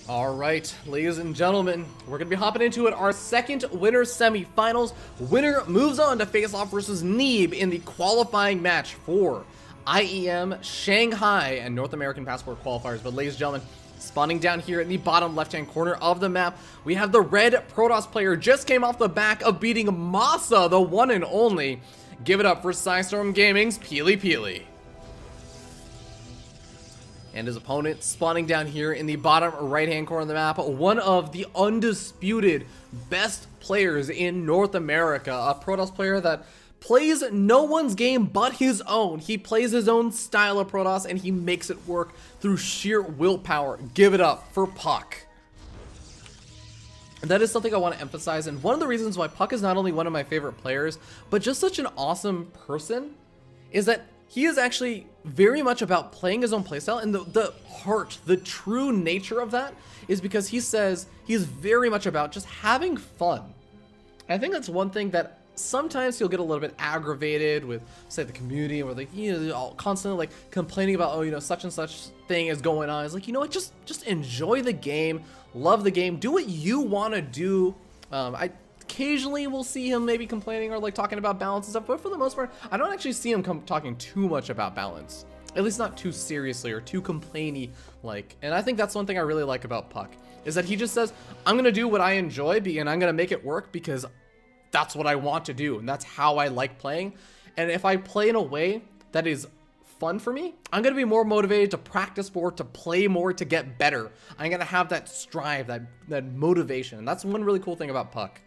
All right, ladies and gentlemen, we're going to be hopping into it. Our second winner semifinals. Winner moves on to face off versus Neeb in the qualifying match for IEM Shanghai and North American Passport qualifiers. But ladies and gentlemen, spawning down here in the bottom left-hand corner of the map, we have the red Protoss player just came off the back of beating Masa, the one and only. Give it up for Psystorm Gaming's PiLiPiLi. And his opponent spawning down here in the bottom right-hand corner of the map, one of the undisputed best players in North America, a Protoss player that plays no one's game but his own. He plays his own style of Protoss and he makes it work through sheer willpower. Give it up for puCK. And that is something I want to emphasize, and one of the reasons why puCK is not only one of my favorite players, but just such an awesome person, is that he is actually very much about playing his own playstyle, and the heart, the true nature of that is because he says he's very much about just having fun. I think that's one thing that sometimes you'll get a little bit aggravated with, say, the community, or like, you know, constantly like complaining about, oh, you know, such and such thing is going on. It's like, you know what, just enjoy the game, love the game, do what you want to do. I occasionally will see him maybe complaining or like talking about balance and stuff, but for the most part, I don't actually see him talking too much about balance. At least not too seriously or too complainy like. And I think that's one thing I really like about puCK, is that he just says, I'm gonna do what I enjoy and I'm gonna make it work because that's what I want to do and that's how I like playing. And if I play in a way that is fun for me, I'm gonna be more motivated to practice more, to play more, to get better. I'm gonna have that strive, that motivation. And that's one really cool thing about puCK.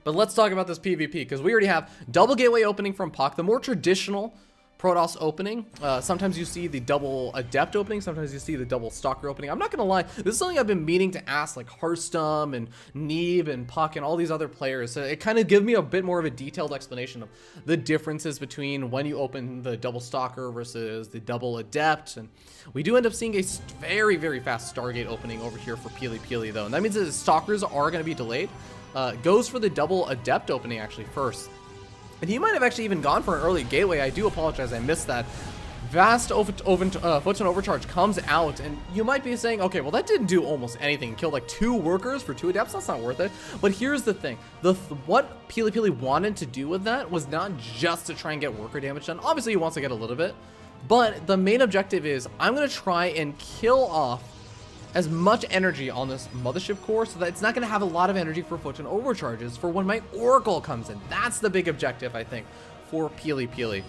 But let's talk about this PvP, because we already have double gateway opening from puCK, the more traditional Protoss opening. Sometimes you see the double Adept opening, sometimes you see the double Stalker opening. I'm not gonna lie, this is something I've been meaning to ask like Hearthstone and Neeb and puCK and all these other players. So it kind of gives me a bit more of a detailed explanation of the differences between when you open the double Stalker versus the double Adept. And we do end up seeing a very, very fast Stargate opening over here for PiLiPiLi though. And that means that the Stalkers are gonna be delayed. Goes for the double Adept opening actually first. And he might have actually even gone for an early gateway. I do apologize, I missed that. Vast Photon Overcharge comes out, and you might be saying, okay, well that didn't do almost anything. It killed like 2 workers for 2 Adepts, that's not worth it. But here's the thing, what PiLiPiLi wanted to do with that was not just to try and get worker damage done. Obviously he wants to get a little bit, but the main objective is, I'm gonna try and kill off as much energy on this mothership core so that it's not going to have a lot of energy for photon overcharges for when my Oracle comes in. That's the big objective, I think, for PiLiPiLi.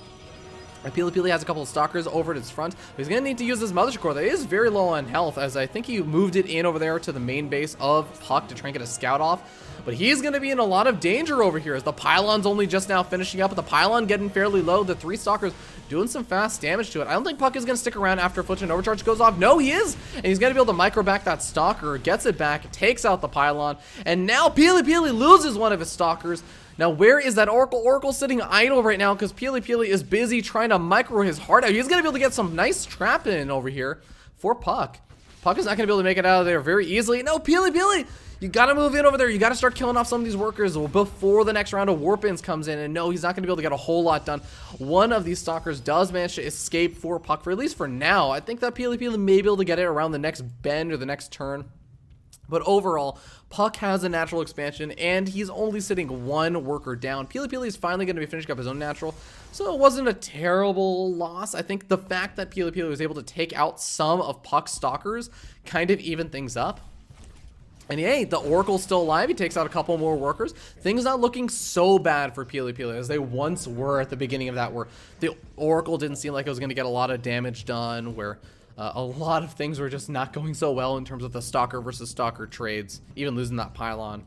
PiLiPiLi has a couple of Stalkers over at its front, but he's going to need to use this mothership core that is very low on health, as I think he moved it in over there to the main base of puCK to try and get a scout off. But he's going to be in a lot of danger over here as the Pylon's only just now finishing up, with the Pylon getting fairly low, the 3 Stalkers doing some fast damage to it. I don't think puCK is going to stick around after Photon Overcharge goes off. No, he is! And he's going to be able to micro back that Stalker, gets it back, takes out the Pylon, and now PiLiPiLi loses one of his Stalkers. Now, where is that Oracle? Oracle's sitting idle right now because PiLiPiLi is busy trying to micro his heart out. He's going to be able to get some nice trap in over here for puCK. puCK is not going to be able to make it out of there very easily. No, PiLiPiLi! You gotta move in over there. You gotta start killing off some of these workers before the next round of warp-ins comes in. And no, he's not gonna be able to get a whole lot done. One of these Stalkers does manage to escape for puCK, for at least for now. I think that PiLiPiLi may be able to get it around the next bend or the next turn. But overall, puCK has a natural expansion, and he's only sitting 1 worker down. PiLiPiLi is finally going to be finishing up his own natural, so it wasn't a terrible loss. I think the fact that PiLiPiLi was able to take out some of puCK's Stalkers kind of evened things up. And hey, the Oracle's still alive. He takes out a couple more workers. Things not looking so bad for PiLiPiLi as they once were at the beginning of that, where the Oracle didn't seem like it was going to get a lot of damage done, where a lot of things were just not going so well in terms of the Stalker versus Stalker trades, even losing that Pylon.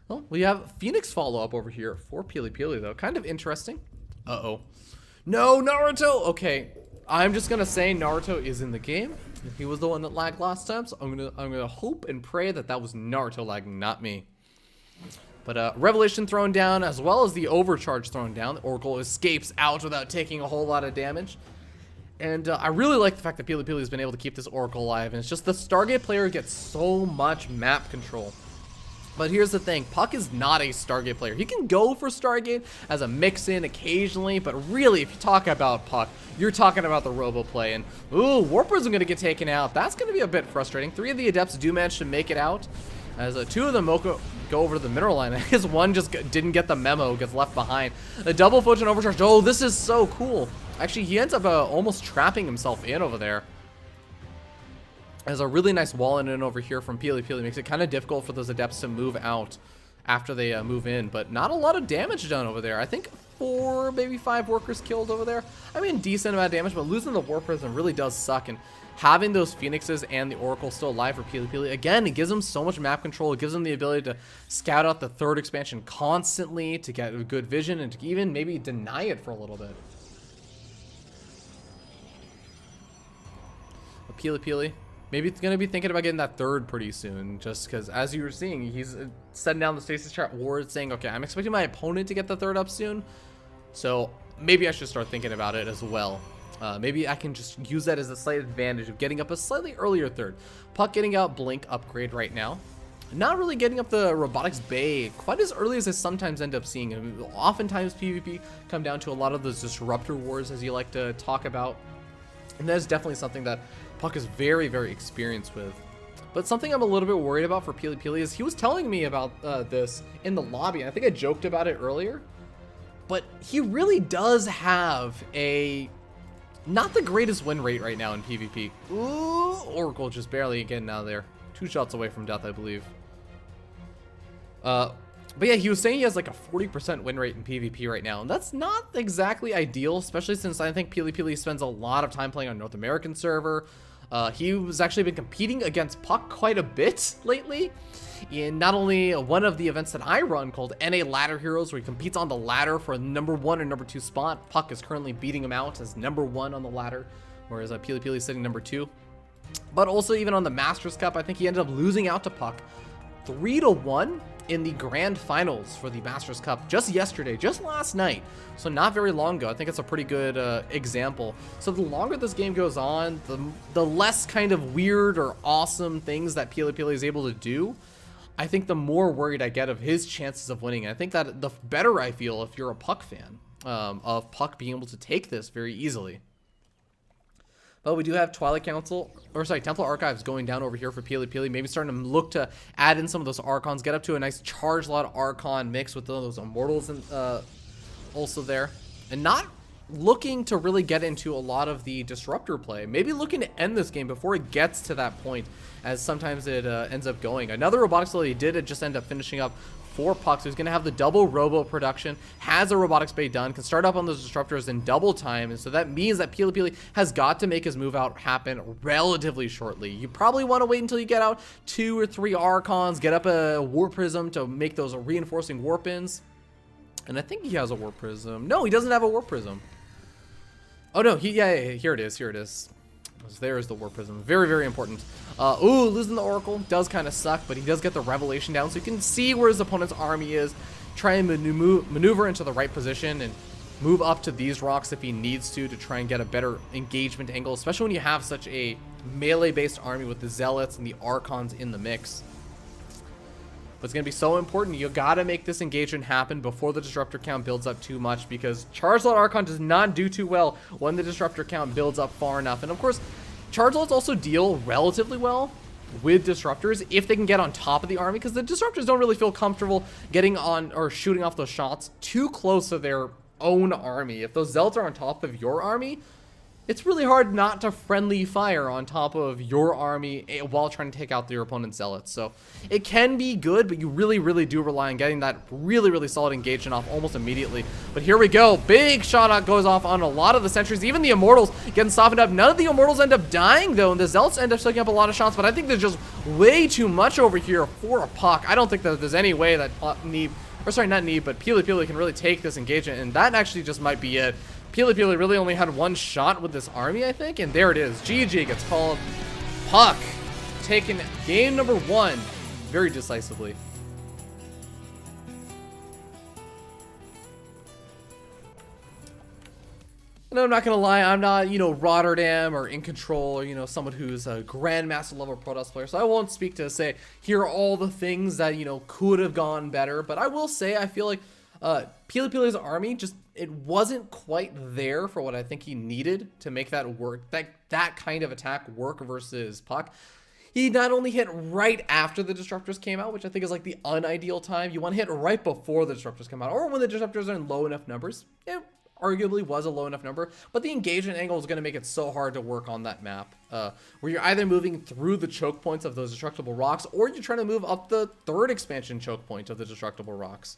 Well, we have Phoenix follow-up over here for PiLiPiLi, though. Kind of interesting. Uh-oh. No, Naruto! Okay, I'm just going to say Naruto is in the game. He was the one that lagged last time, so I'm gonna hope and pray that that was Naruto lagging, not me. But Revelation thrown down, as well as the Overcharge thrown down. The Oracle escapes out without taking a whole lot of damage. And I really like the fact that PiLiPiLi has been able to keep this Oracle alive. And it's just the Stargate player gets so much map control. But here's the thing, puCK is not a Stargate player. He can go for Stargate as a mix-in occasionally, but really, if you talk about puCK, you're talking about the robo play. And, ooh, Warp Prism going to get taken out. That's going to be a bit frustrating. 3 of the Adepts do manage to make it out, as 2 of them go over to the mineral line. I guess 1 just didn't get the memo, gets left behind. A double Photon Overcharge. Oh, this is so cool. Actually, he ends up almost trapping himself in over there. There's a really nice wall in over here from PiLiPiLi. Makes it kind of difficult for those Adepts to move out after they move in, but not a lot of damage done over there. I think 4, maybe 5 workers killed over there. I mean, decent amount of damage, but losing the Warp Prism really does suck. And having those Phoenixes and the Oracle still alive for PiLiPiLi, again, it gives them so much map control. It gives them the ability to scout out the 3rd expansion constantly, to get a good vision, and to even maybe deny it for a little bit. PiLiPiLi. Maybe it's going to be thinking about getting that 3rd pretty soon, just because, as you were seeing, he's setting down the stasis chart ward, saying, okay, I'm expecting my opponent to get the 3rd up soon, so maybe I should start thinking about it as well. Maybe I can just use that as a slight advantage of getting up a slightly earlier 3rd. puCK getting out Blink upgrade right now. Not really getting up the Robotics Bay quite as early as I sometimes end up seeing. I mean, oftentimes PvP come down to a lot of those Disruptor wars, as you like to talk about. And that is definitely something that puCK is very, very experienced with. But something I'm a little bit worried about for PiLiPiLi is he was telling me about this in the lobby. I think I joked about it earlier. But he really does have a not the greatest win rate right now in PvP. Ooh, Oracle just barely getting out of there. 2 shots away from death, I believe. But yeah, he was saying he has like a 40% win rate in PvP right now, and that's not exactly ideal, especially since I think PiLiPiLi spends a lot of time playing on North American server. He was actually been competing against puCK quite a bit lately in not only one of the events that I run called NA Ladder Heroes, where he competes on the ladder for number 1 or number 2 spot. puCK is currently beating him out as number 1 on the ladder, whereas PiLiPiLi is sitting number 2. But also even on the Masters Cup, I think he ended up losing out to puCK 3-1 in the grand finals for the Masters Cup just yesterday, just last night, so not very long ago. I think it's a pretty good example. So the longer this game goes on, the less kind of weird or awesome things that PiLiPiLi is able to do, I think the more worried I get of his chances of winning. I think that the better I feel if you're a puCK fan, of puCK being able to take this very easily. But we do have Templar Archives going down over here for PiLiPiLi. Maybe starting to look to add in some of those Archons, get up to a nice charge lot Archon mix with those Immortals and also there. And not looking to really get into a lot of the Disruptor play. Maybe looking to end this game before it gets to that point, as sometimes it ends up going. Another Robotics Lily did just end up finishing up for puCK, so he's going to have the double robo production, has a Robotics Bay done, can start up on those Disruptors in double time, and so that means that PiLiPiLi has got to make his move out happen relatively shortly. You probably want to wait until you get out 2 or 3 Archons, get up a Warp Prism to make those reinforcing Warp-ins, and I think he has a Warp Prism. No, he doesn't have a Warp Prism. Oh no, yeah, here it is, There's the Warp Prism. Very, very important. Ooh, losing the Oracle does kind of suck, but he does get the Revelation down, so you can see where his opponent's army is, try and maneuver into the right position, and move up to these rocks if he needs to try and get a better engagement angle, especially when you have such a melee-based army with the Zealots and the Archons in the mix. But it's going to be so important. You got to make this engagement happen before the Disruptor count builds up too much, because Charge Lot Archon does not do too well when the Disruptor count builds up far enough. And of course, Charge Lots also deal relatively well with Disruptors if they can get on top of the army, because the Disruptors don't really feel comfortable getting on or shooting off those shots too close to their own army. If those Zealots are on top of your army, it's really hard not to friendly fire on top of your army while trying to take out your opponent's Zealots. So it can be good, but you really, really do rely on getting that really, really solid engagement off almost immediately. But here we go. Big shot out goes off on a lot of the sentries. Even the Immortals getting softened up. None of the Immortals end up dying, though, and the Zealots end up soaking up a lot of shots. But I think there's just way too much over here for a puCK. I don't think that there's any way that PiLiPiLi can really take this engagement, and that actually just might be it. PiLiPiLi really only had one shot with this army, I think, and there it is. GG gets called. puCK taking game number 1 very decisively. And I'm not gonna lie, I'm not, Rotterdam or In Control or, someone who's a Grandmaster level Protoss player. So I won't speak to say, here are all the things that, could have gone better. But I will say, I feel like PiLiPiLi's army just, it wasn't quite there for what I think he needed to make that work, that kind of attack work versus puCK. He not only hit right after the Disruptors came out, which I think is like the unideal time. You want to hit right before the Disruptors come out, or when the Disruptors are in low enough numbers. It arguably was a low enough number, but the engagement angle is going to make it so hard to work on that map, where you're either moving through the choke points of those destructible rocks, or you're trying to move up the third expansion choke point of the destructible rocks.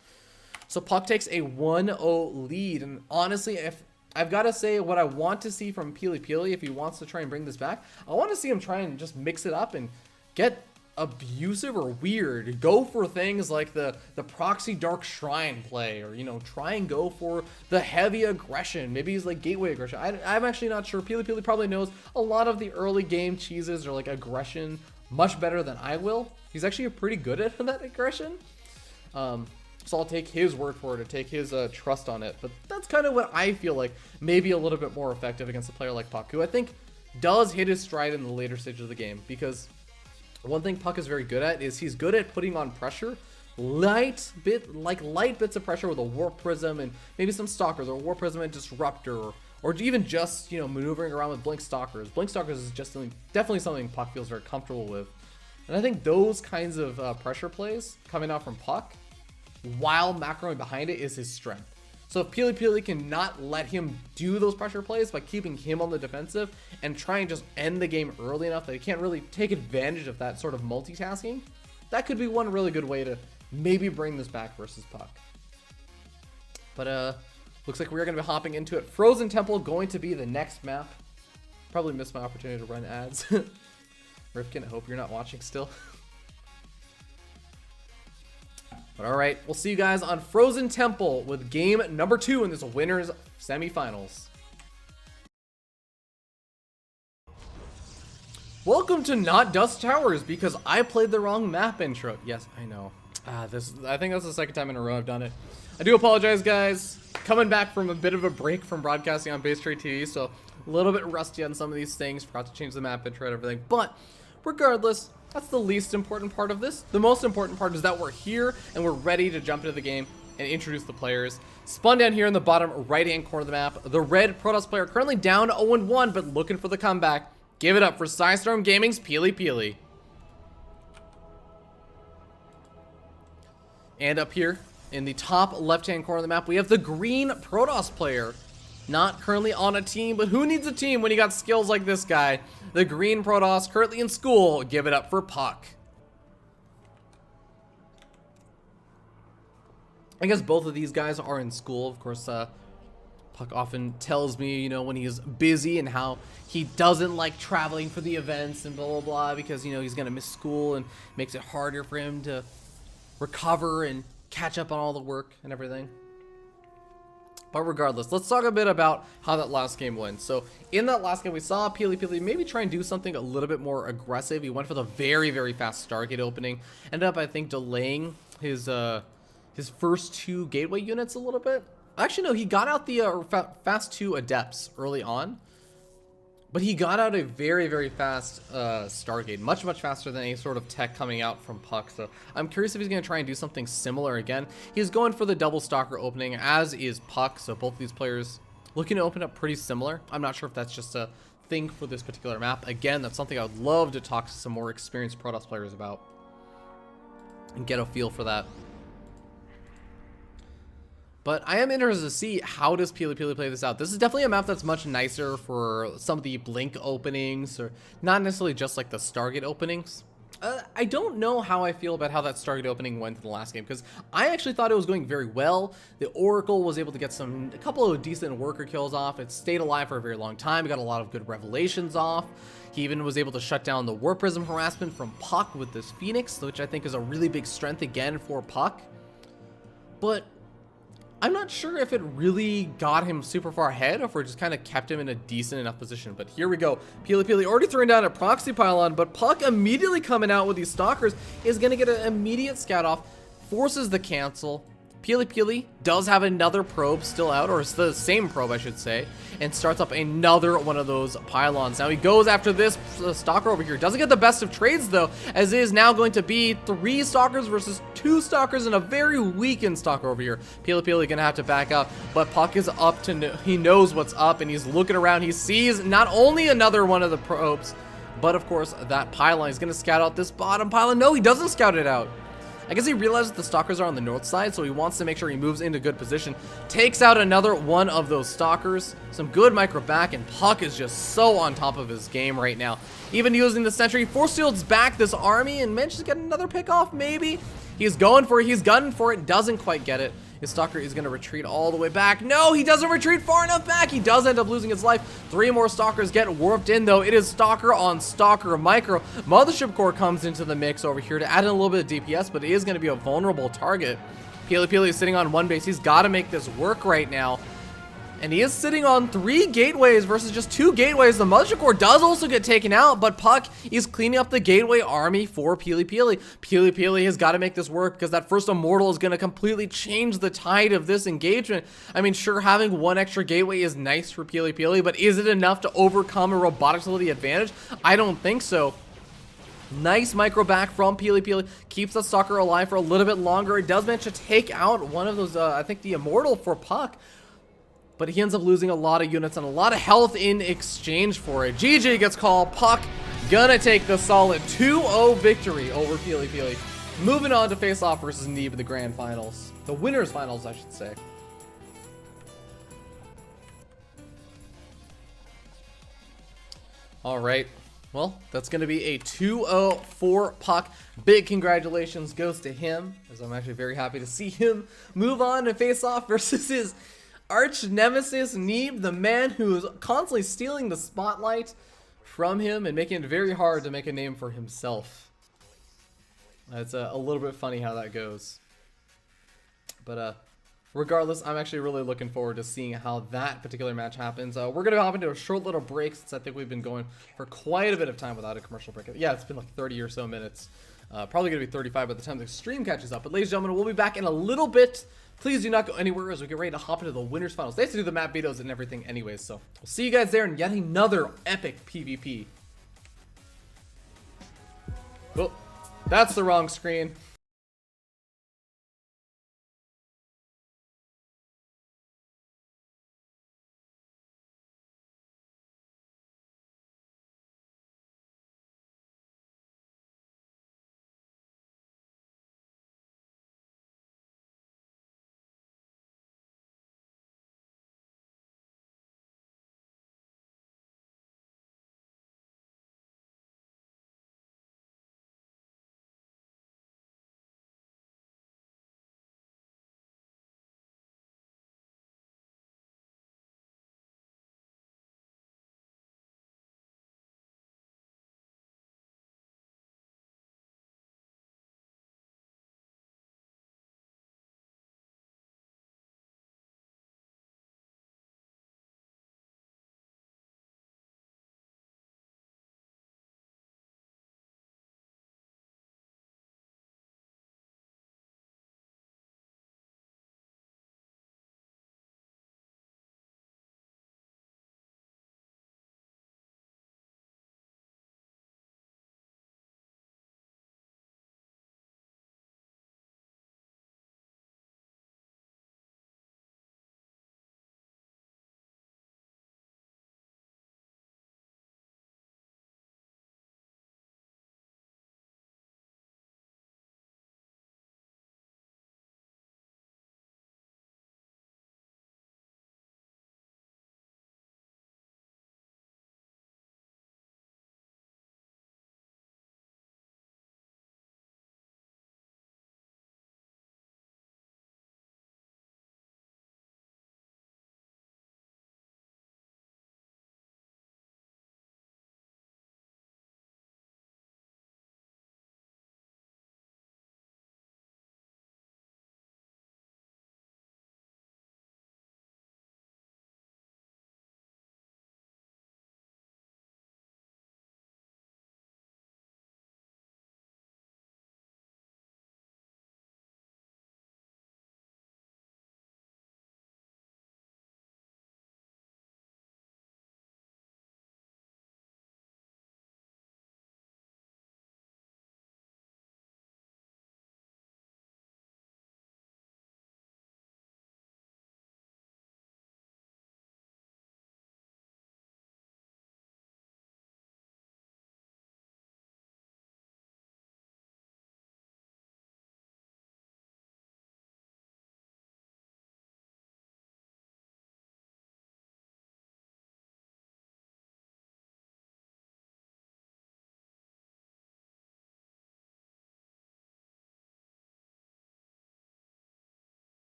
So puCK takes a 1-0 lead, and honestly, if I've got to say what I want to see from PiLiPiLi if he wants to try and bring this back, I want to see him try and just mix it up and get abusive or weird. Go for things like the proxy dark shrine play, or try and go for the heavy aggression. Maybe he's like gateway aggression. I'm actually not sure. PiLiPiLi probably knows a lot of the early game cheeses or like aggression much better than I will. He's actually pretty good at that aggression. So I'll take his word for it, or take his trust on it. But that's kind of what I feel like maybe a little bit more effective against a player like puCK, who I think does hit his stride in the later stages of the game. Because one thing puCK is very good at is he's good at putting on pressure, light bits of pressure with a Warp Prism and maybe some Stalkers, or Warp Prism and Disruptor, or even just maneuvering around with Blink Stalkers. Blink Stalkers is just definitely something puCK feels very comfortable with, and I think those kinds of pressure plays coming out from puCK, while macroing behind it, is his strength. So if PiLiPiLi can not let him do those pressure plays by keeping him on the defensive and try and just end the game early enough that he can't really take advantage of that sort of multitasking, that could be one really good way to maybe bring this back versus puCK. But looks like we're going to be hopping into it. Frozen Temple going to be the next map. Probably missed my opportunity to run ads. Rifkin, I hope you're not watching still. But alright, we'll see you guys on Frozen Temple with game number 2 in this winners semifinals. Welcome to Not Dust Towers, because I played the wrong map intro. Yes, I know. I think that's the second time in a row I've done it. I do apologize, guys. Coming back from a bit of a break from broadcasting on BaseTradeTV, so a little bit rusty on some of these things. Forgot to change the map intro and everything. But regardless, that's the least important part of this. The most important part is that we're here and we're ready to jump into the game and introduce the players. Spun down here in the bottom right-hand corner of the map. The red Protoss player currently down 0-1, but looking for the comeback. Give it up for Psystorm Gaming's PiLiPiLi. And up here in the top left-hand corner of the map, we have the green Protoss player. Not currently on a team, but who needs a team when you got skills like this guy? The green Protoss, currently in school. Give it up for puCK. I guess both of these guys are in school. Of course, puCK often tells me, when he's busy and how he doesn't like traveling for the events and blah, blah, blah, because, he's going to miss school and makes it harder for him to recover and catch up on all the work and everything. But regardless, let's talk a bit about how that last game went. So in that last game, we saw PiLiPiLi maybe try and do something a little bit more aggressive. He went for the very, very fast Stargate opening. Ended up, I think, delaying his first 2 gateway units a little bit. Actually, no, he got out the fast 2 Adepts early on. But he got out a very, very fast Stargate, much, much faster than any sort of tech coming out from puCK. So I'm curious if he's going to try and do something similar again. He's going for the double Stalker opening, as is puCK. So both of these players looking to open up pretty similar. I'm not sure if that's just a thing for this particular map. Again, that's something I would love to talk to some more experienced Protoss players about and get a feel for that. But I am interested to see how does PiLiPiLi play this out. This is definitely a map that's much nicer for some of the Blink openings, or not necessarily just like the Stargate openings. I don't know how I feel about how that Stargate opening went in the last game, because I actually thought it was going very well. The Oracle was able to get a couple of decent worker kills off. It stayed alive for a very long time. It got a lot of good revelations off. He even was able to shut down the Warp Prism harassment from puCK with this Phoenix, which I think is a really big strength again for puCK. But I'm not sure if it really got him super far ahead, or if it just kind of kept him in a decent enough position. But here we go. PiLiPiLi already throwing down a proxy pylon, but puCK immediately coming out with these Stalkers is going to get an immediate scout off, forces the cancel, PiLiPiLi does have another probe still out, or it's the same probe I should say, and starts up another one of those pylons. Now he goes after this stalker over here. Doesn't get the best of trades though, as it is now going to be 3 stalkers versus 2 stalkers and a very weakened stalker over here. PiLiPiLi gonna have to back up, but puCK is up to he knows what's up, and he's looking around. He sees not only another one of the probes, but of course that pylon. He's gonna scout out this bottom pylon. No, he doesn't scout it out. I guess he realizes the stalkers are on the north side, so he wants to make sure he moves into good position. Takes out another one of those stalkers. Some good micro back, and puCK is just so on top of his game right now. Even using the sentry, force fields back this army and manages to get another pick off, maybe. He's going for it, he's gunning for it, doesn't quite get it. His stalker is going to retreat all the way back. No, he doesn't retreat far enough back. He does end up losing his life. 3 more stalkers get warped in, though. It is stalker on stalker micro. Mothership Core comes into the mix over here to add in a little bit of DPS, but it is going to be a vulnerable target. PiLiPiLi is sitting on 1 base. He's got to make this work right now. And he is sitting on 3 gateways versus just 2 gateways. The Mothership Core does also get taken out, but puCK is cleaning up the gateway army for PiLiPiLi. PiLiPiLi has got to make this work because that first Immortal is going to completely change the tide of this engagement. I mean, sure, having 1 extra gateway is nice for PiLiPiLi, but is it enough to overcome a roboticity advantage? I don't think so. Nice micro back from PiLiPiLi. Keeps the stalker alive for a little bit longer. It does manage to take out one of those, I think the Immortal for puCK. But he ends up losing a lot of units and a lot of health in exchange for it. GG gets called. puCK gonna take the solid 2-0 victory over PiLiPiLi. Moving on to face off versus Neeb in the grand finals. The winners finals, I should say. All right. Well, that's going to be a 2-0 for puCK. Big congratulations goes to him, as I'm actually very happy to see him move on to face off versus his arch nemesis Neeb, the man who is constantly stealing the spotlight from him and making it very hard to make a name for himself. It's a little bit funny how that goes. But regardless, I'm actually really looking forward to seeing how that particular match happens. We're going to hop into a short little break since I think we've been going for quite a bit of time without a commercial break. Yeah, it's been like 30 or so minutes. Probably going to be 35 by the time the stream catches up. But ladies and gentlemen, we'll be back in a little bit. Please do not go anywhere as we get ready to hop into the winners finals. They have to do the map vetoes and everything anyways, so we'll see you guys there in yet another epic PvP. Oh, that's the wrong screen.